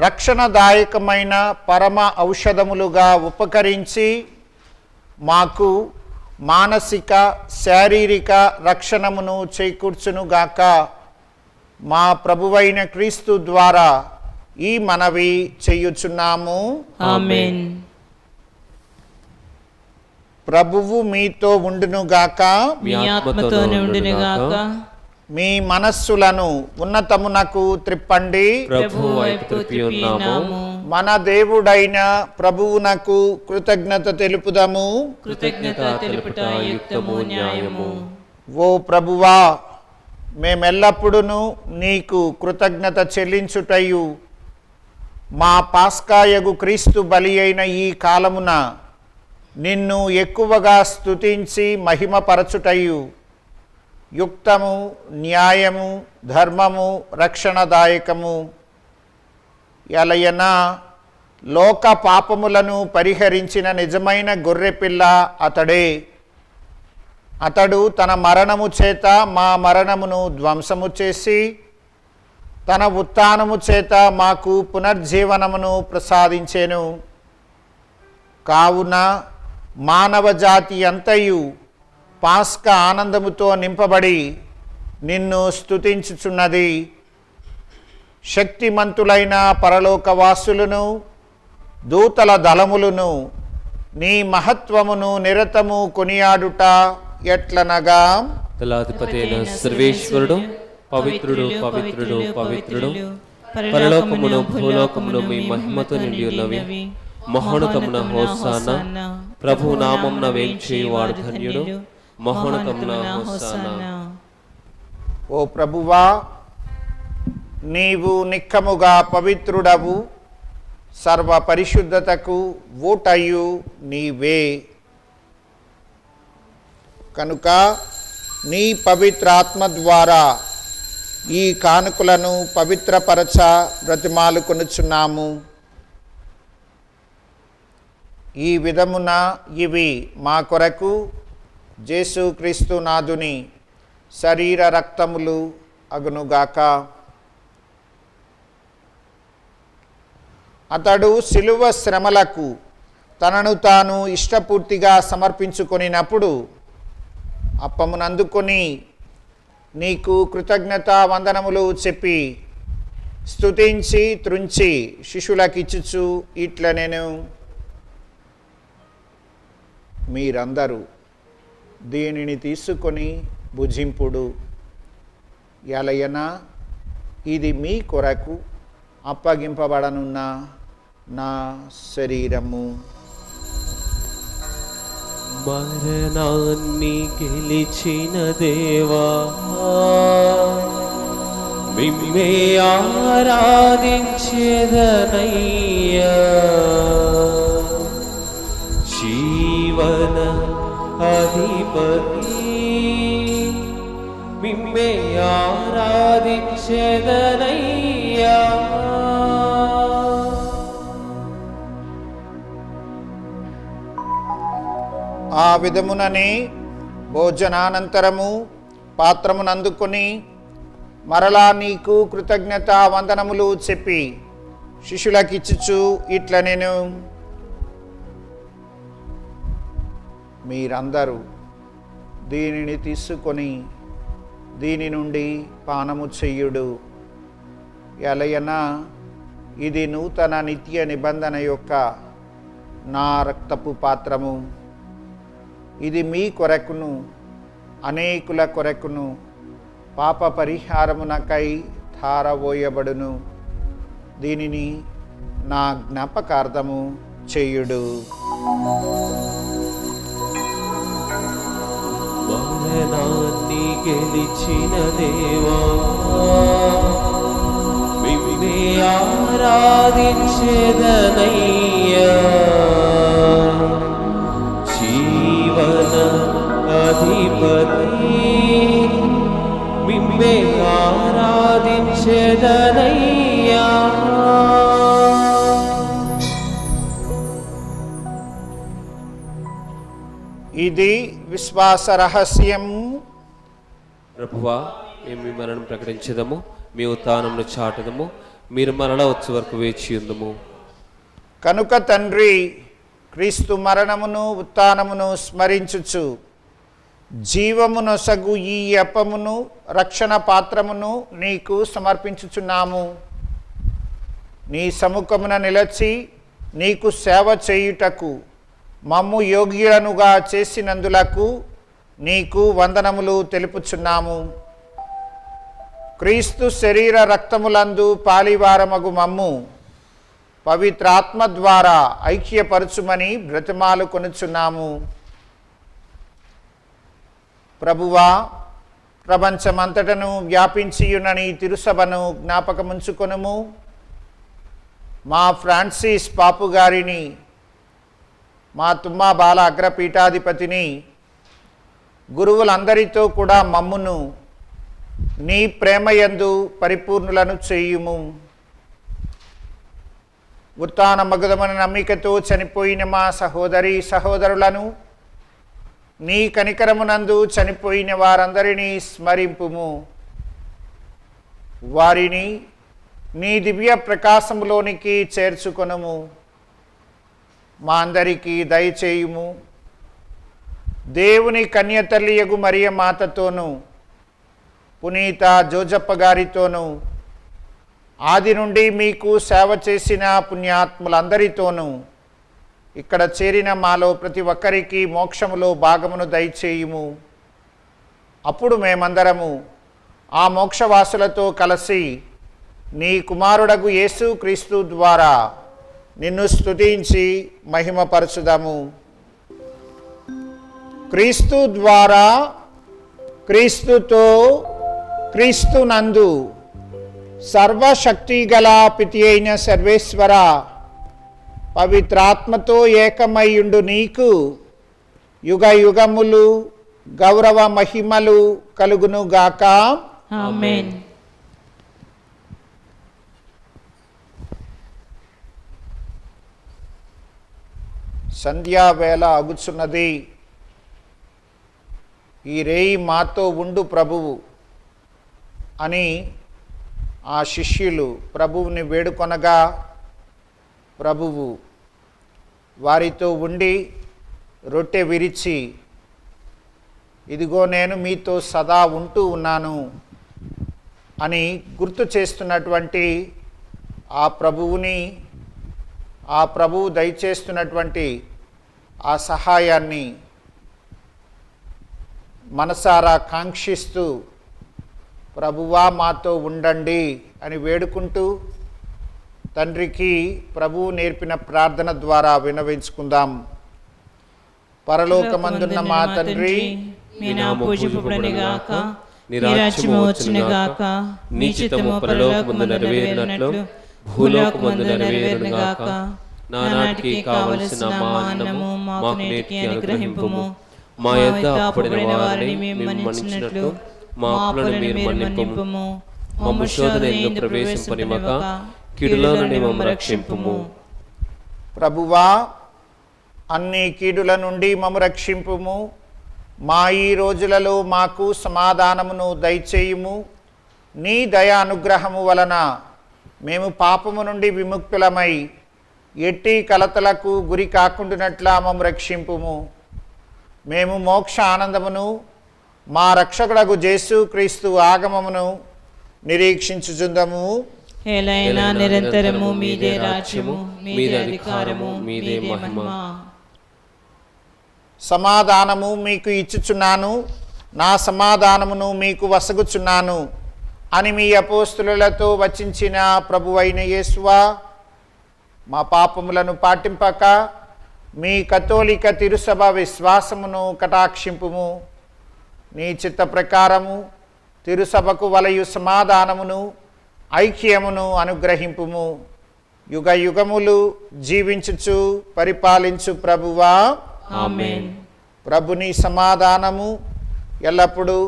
రక్షణదాయకమైన పరమ ఔషధములుగా ఉపకరించి మాకు మానసిక శారీరక రక్షణమును చేకూర్చునుగాక. మా ప్రభువైన క్రీస్తు ద్వారా ఈ మనవి చేయుచున్నాము. ఆమేన్. ప్రభువు మీతో ఉండునుగాక. మీ ఆత్మతోనే ఉండునుగాక. మీ మనస్సులను ఉన్నతమునకు త్రిప్పండి. ప్రభువు వైపు త్రిప్పి ఉన్నాము. మన దేవుడైన ప్రభువునకు కృతజ్ఞత తెలుపుదము. కృతజ్ఞత తెలుపుట యుక్తము న్యాయము. ఓ ప్రభువా, మేమెల్లప్పుడూ నీకు కృతజ్ఞత చెల్లించుటయు మా పాస్కాయగు క్రీస్తు బలి అయిన ఈ కాలమున నిన్ను ఎక్కువగా స్తుతించి మహిమపరచుటయు యుక్తము, న్యాయము, ధర్మము, రక్షణదాయకము. ఎలయన లోక పాపములను పరిహరించిన నిజమైన గొర్రెపిల్ల అతడే. అతడు తన మరణము చేత మా మరణమును ధ్వంసము చేసి తన ఉత్థానము చేత మాకు పునర్జీవనమును ప్రసాదించెను. కావున మానవ జాతి అంతయు పాస్కా ఆనందముతో నింపబడి నిన్ను స్తుతించుచున్నది. శక్తిమంతులైన పరలోకవాసులను దూతల దళములను నీ మహత్వమును నిరతము కొనియాడుట ఎట్లనగా, దళాధిపతి అయిన సర్వేశ్వరుడు పవిత్రుడు పవిత్రుడు పవిత్రుడు, పరలోకమును భూలోకమును మీ మహిమతో నిండి ఉన్నవి. మహోన్నతమున హోసానా, ప్రభు నామమున వేంచేయువాడు ధన్యుడు. మహోన్నతమున హోసానా. ఓ ప్రభువా, నీవు నిక్కముగా పవిత్రుడవు, సర్వ పరిశుద్ధతకు ఊటయు నీవే. కనుక నీ పవిత్రాత్మ ద్వారా ఈ కానుకలను పవిత్రపరచ బ్రతిమాలుకొనుచున్నాము. ఈ విధమున ఇవి మా కొరకు యేసుక్రీస్తు నాథుని శరీర రక్తములు అగునుగాక. అతడు శిలువ శ్రమలకు తనను తాను ఇష్టపూర్తిగా సమర్పించుకొనినప్పుడు అప్పమునందుకొని నీకు కృతజ్ఞతా వందనములు చెప్పి స్తుతించి త్రుంచి శిష్యులకిచ్చుచు ఇట్ల నేను, మీరందరూ దీనిని తీసుకొని భుజింపుడు. ఎలయన ఇది మీ కొరకు అప్పగింపబడనున్న నా శరీరము. మరణాన్ని గెలిచిన దేవా, మిమ్మే ఆరాధించెదనయ్యా. జీవన అధిపతి మిమ్మే ఆరాధించెదనయ్యా. ఆ విధముననే భోజనానంతరము పాత్రమునందుకొని మరలా నీకు కృతజ్ఞతా వందనములు చెప్పి శిష్యులకిచ్చుచు ఇట్ల నేను, మీరందరూ దీనిని తీసుకొని దీని నుండి పానము చెయ్యుడు. ఎలయన ఇది నూతన నిత్య నిబంధన యొక్క నా రక్తపు పాత్రము. ఇది మీ కొరకును అనేకుల కొరకును పాప పరిహారమునకై ధారవోయబడును. దీనిని నా జ్ఞాపకార్థము చేయుడు. మరణాన్ని గెలిచిన దేవా, మిమ్మే ఆరాధించెదనయ్యా. జీవన అధిపతి మిమ్మే ఆరాధించెదనయ్యా. ఇది విశ్వాస రహస్యము. ప్రభువా, మేము మీ మరణం ప్రకటించదము, మీ ఉత్థానమును చాటదము, మీరు మరలా వచ్చే వరకు వేచి ఉందము. కనుక తండ్రి, క్రీస్తు మరణమును ఉత్థానమును స్మరించుచు జీవమునొసగు ఈ అప్పమును రక్షణ పాత్రమును నీకు సమర్పించుచున్నాము. నీ సముఖమున నిలచి నీకు సేవ చేయుటకు మమ్ము యోగ్యులనుగా చేసినందులకు నీకు వందనములు తెలుపుచున్నాము. క్రీస్తు శరీర రక్తములందు పాలివారమగు మమ్ము పవిత్రాత్మ ద్వారా ఐక్యపరచుమని బ్రతిమాలు కొనుచున్నాము. ప్రభువా, ప్రపంచమంతటను వ్యాపించియున్న నీ తిరుసభను జ్ఞాపకముంచుకొనుము. మా ఫ్రాన్సిస్ పాపు గారిని, మా తుమ్మా బాల అగ్రపీఠాధిపతిని, గురువులందరితో కూడా మమ్మును నీ ప్రేమయందు పరిపూర్ణులను చేయుము. ఉత్థాన మగుదమైన నమ్మికతో చనిపోయిన మా సహోదరి సహోదరులను, నీ కనికరమునందు చనిపోయిన వారందరినీ స్మరింపుము. వారిని నీ దివ్య ప్రకాశములోనికి చేర్చుకొనుము. మా అందరికీ దయచేయుము. దేవుని కన్యతల్లియగు మరియ మాతతోనూ, పునీత జోజప్ప గారితోనూ, ఆది నుండి మీకు సేవ చేసిన పుణ్యాత్ములందరితోనూ, ఇక్కడ చేరిన మాలో ప్రతి ఒక్కరికి మోక్షములో భాగమును దయచేయుము. అప్పుడు మేమందరము ఆ మోక్షవాసులతో కలిసి నీ కుమారుడగు యేసు క్రీస్తు ద్వారా నిన్ను స్తుతించి మహిమపరచుదాము. క్రీస్తు ద్వారా, క్రీస్తుతో, క్రీస్తునందు సర్వశక్తి గల పితి అయిన సర్వేశ్వర, పవిత్రాత్మతో ఏకమయ్యుండు నీకు యుగ యుగములు గౌరవ మహిమలు కలుగునుగాక. ఆమేన్. సంధ్యావేళ అగుచున్నది. ఈ రేయి మాతో ఉండు ప్రభువు అని ఆ శిష్యులు ప్రభువుని వేడుకొనగా ప్రభువు వారితో ఉండి రొట్టె విరిచి, ఇదిగో నేను మీతో సదా ఉంటూ ఉన్నాను అని గుర్తు చేస్తున్నటువంటి ఆ ప్రభువు దయచేస్తున్నటువంటి ఆ సహాయాన్ని మనసారా కాంక్షిస్తూ ప్రభువా మాతో ఉండండి అని వేడుకుంటూ తండ్రికి ప్రభువు నేర్పిన ప్రార్థన ద్వారా విన్నవించుకుందాం. పరలోకమందున్న మా తండ్రి, మీ నామము పూజింపబడునుగాక, మీ రాజ్యము వచ్చునుగాక, మీ చిత్తము పరలోకమందు నెరవేరినట్లు భూలోకమందు నెరవేరునుగాక. నానాటికి కావలసిన మా అన్నము మాకు నేటికి అనుగ్రహింపుము. మా యొద్ద అప్పుడైన వారిని మేము మన్నించినట్లు మా అప్పులను మీరు మన్నింపుము. మమ్ము శోధనయందు ప్రవేశింపనివ్వక కీడులో నుండి మమ్ము రక్షింపుము. ప్రభువా అన్ని కీడుల నుండి మమ్ము రక్షింపుము. మా ఈ రోజులలో మాకు సమాధానమును దయచేయుము. నీ దయా అనుగ్రహము వలన మేము పాపము నుండి విముక్తులమై ఎట్టి కలతలకు గురి కాకుండానట్లా మమ్ము రక్షింపుము. మేము మోక్ష ఆనందమును మా రక్షకుడగు యేసు క్రీస్తు ఆగమమును నిరీక్షించుచుందము. ఏలైనా నిరంతరము మీదే రాజ్యము, మీదే అధికారము, మీదే మహిమ. సమాధానము మీకు ఇచ్చుచున్నాను, నా సమాధానమును మీకు వసగుచున్నాను అని మీ అపోస్తులతో వచించిన ప్రభువైన యేసువా, మా పాపములను పాటింపక మీ కథోలిక తిరుసభ విశ్వాసమును కటాక్షింపుము. నీ చిత్త ప్రకారము తిరుసభకు వలయు సమాధానమును ఐక్యమును అనుగ్రహింపుము. యుగ యుగములు జీవించుచు పరిపాలించు ప్రభువా, ఆమేన్. ప్రభుని సమాధానము ఎల్లప్పుడూ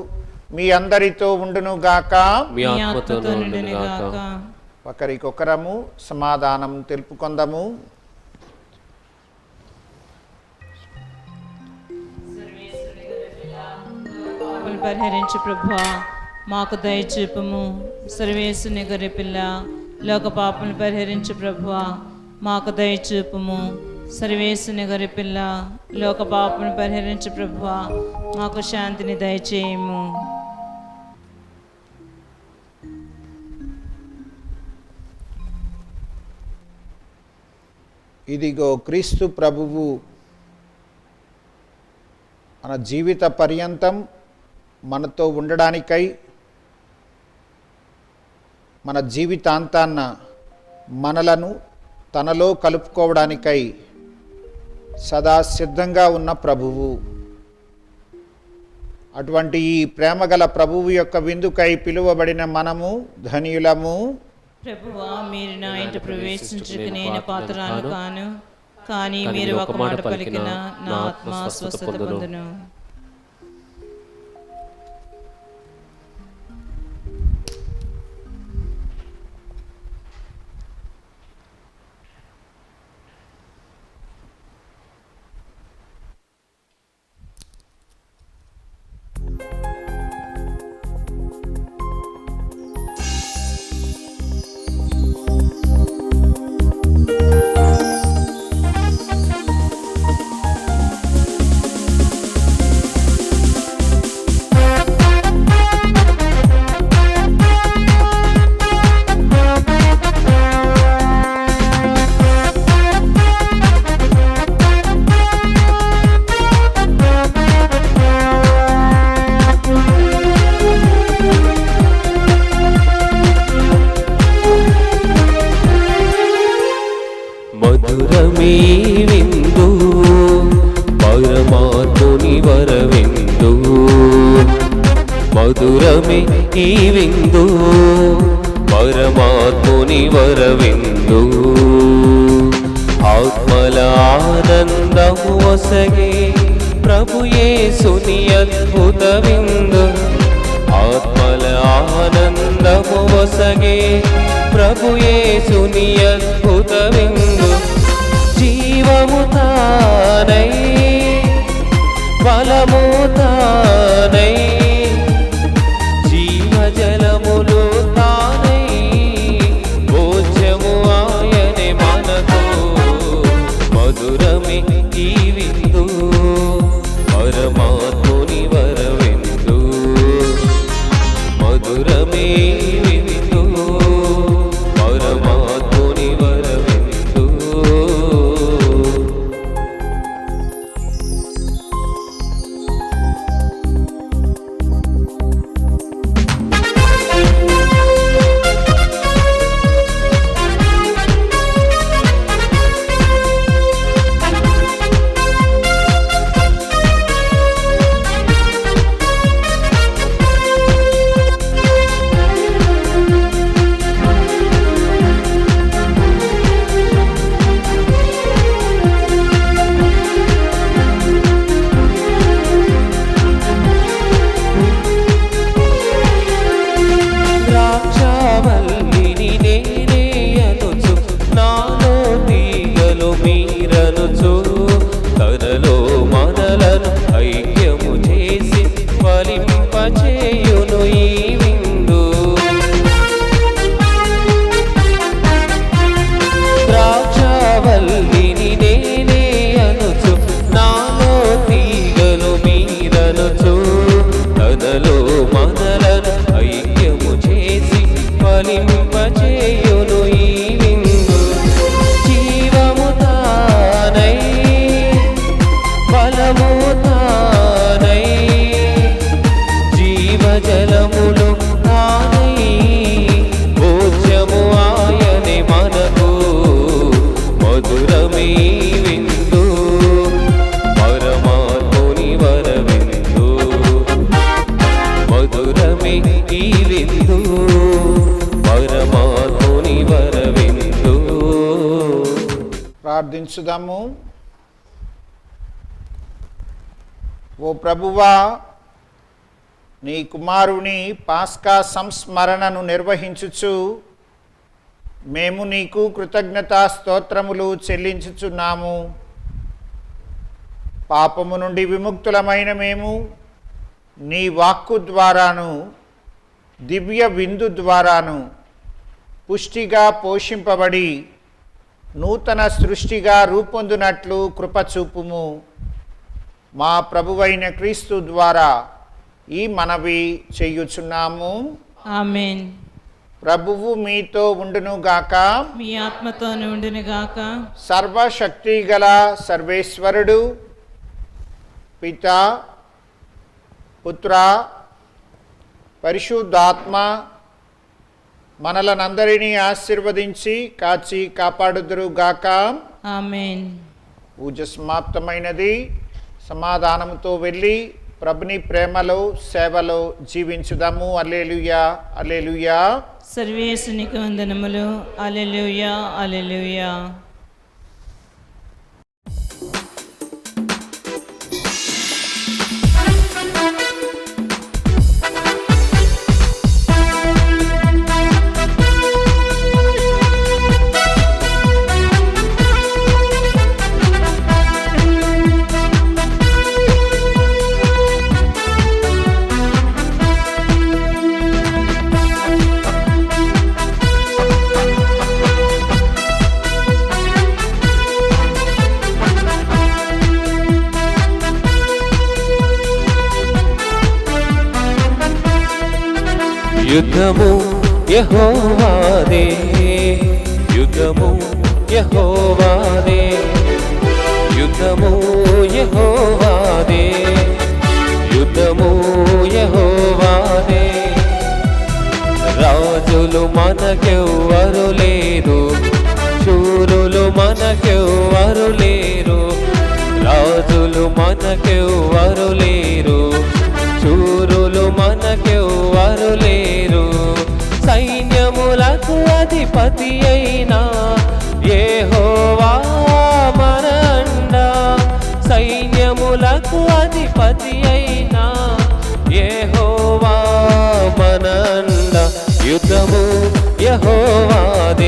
మీ అందరితో ఉండునుగాక. మీ ఆత్మతో నుండునుగాక. ఒకరికొకరము సమాధానం తెలుపుకొందము. పాపములు పరిహరించు ప్రభువా, మాకు దయచూపుము. సర్వేశ్వరుని గొర్రెపిల్ల, లోక పాపములు పరిహరించు ప్రభువా, మాకు దయచూపుము. సర్వేశ్వరుని గొర్రెపిల్ల, లోక పాపములు పరిహరించు ప్రభువా, మాకు శాంతిని దయచేయము. ఇదిగో క్రీస్తు ప్రభువు మన జీవిత పర్యంతం మనతో ఉండడానికై, మన జీవితాంతాన్న మనలను తనలో కలుపుకోవడానికై సదా సిద్ధంగా ఉన్న ప్రభువు. అటువంటి ఈ ప్రేమగల ప్రభువు యొక్క విందుకై పిలువబడిన మనము ధన్యులము. ప్రభువా, మీరు నా ఇంట ప్రవేశించుటకు నేను పాత్రను కాను, కానీ మీరు ఒక మాట పలికిన నా ఆత్మ స్వస్థత పొందును. మధురమీ విందు పరమాత్ముని వరవిందు, మధురమే ఈ విందు పరమాత్ముని వరవిందు. ఆనందము ఒసగే ప్రభు యేసుని అద్భుత విందు ఆత్మల ఆనందము ఒసగే ప్రభు యేసుని అద్భుత విందు జీవము తానై బలము తానై జీవజలములు తానై భోజ్యము ఆయనే మనకు మధురమే ఈ విందు పరమాత్ముని వరవిందు మధురమే ఈ విందు పరమాత్ముని వరవిందు ద్రాక్షావల్లిని నేనే అనుచు నాలో తీగలు మీరనుచు తనలో మనలను ఐక్యము చేసి ఫలింపచేయును ఈ విందు ద్రాక్షావల్లిని నేనే అనుచు నాలో తీగలు మీరనుచు తనలో మనలను ఐక్యము చేసి ఫలింపచేయును ఈ విందు జీవము తానై బలము తానై జీవజలములు తానై భోజ్యము ఆయనే మనకు మధురమే విందు పరమాత్ముని వరవిందు మధురమే ఈ విందు పరమాత్ముని వరవిందు ప్రార్థించుదాము. ఓ ప్రభువా, నీ కుమారుని పాస్కా సంస్మరణను నిర్వహించుచు మేము నీకు కృతజ్ఞతా స్తోత్రములు చెల్లించుచున్నాము. పాపము నుండి విముక్తులమైన మేము నీ వాక్కు ద్వారాను దివ్య విందు ద్వారాను పుష్టిగా పోషింపబడి నూతన సృష్టిగా రూపొందునట్లు కృపచూపుము. మా ప్రభువైన క్రీస్తు ద్వారా ఈ మనవి చేయుచున్నాము. ఆమేన్. ప్రభువు మీతో ఉండునుగాక. మీ ఆత్మతోను ఉండునుగాక. సర్వశక్తి గల సర్వేశ్వరుడు పిత పుత్ర పరిశుద్ధాత్మ మనలనందరినీ ఆశీర్వదించి కాచి కాపాడుదురుగాక. ఆమేన్. పూజ సమాప్తమైనది. సమాధానంతో వెళ్ళి ప్రభుని ప్రేమలో సేవలో జీవించుదాము. హల్లెలూయా, హల్లెలూయా. సర్వేశ్వరునికి వందనములు. హల్లెలూయా, హల్లెలూయా. యుద్ధము యెహోవాదే, యుద్ధము యెహోవాదే, యుద్ధము యెహోవాదే, యుద్ధము యెహోవాదే. రాజులు మనకెవ్వరు లేరు, శూరులు మనకెవ్వరు లేరు. రాజులు మనకెవ్వరు లేరు, శూరులు మనకెవ్వరు లేరు. సైన్యములకు అధిపతి అయిన యెహోవా మన అండ, అధిపతి అయినా యెహోవా మనండ యుద్ధము యెహోవాదే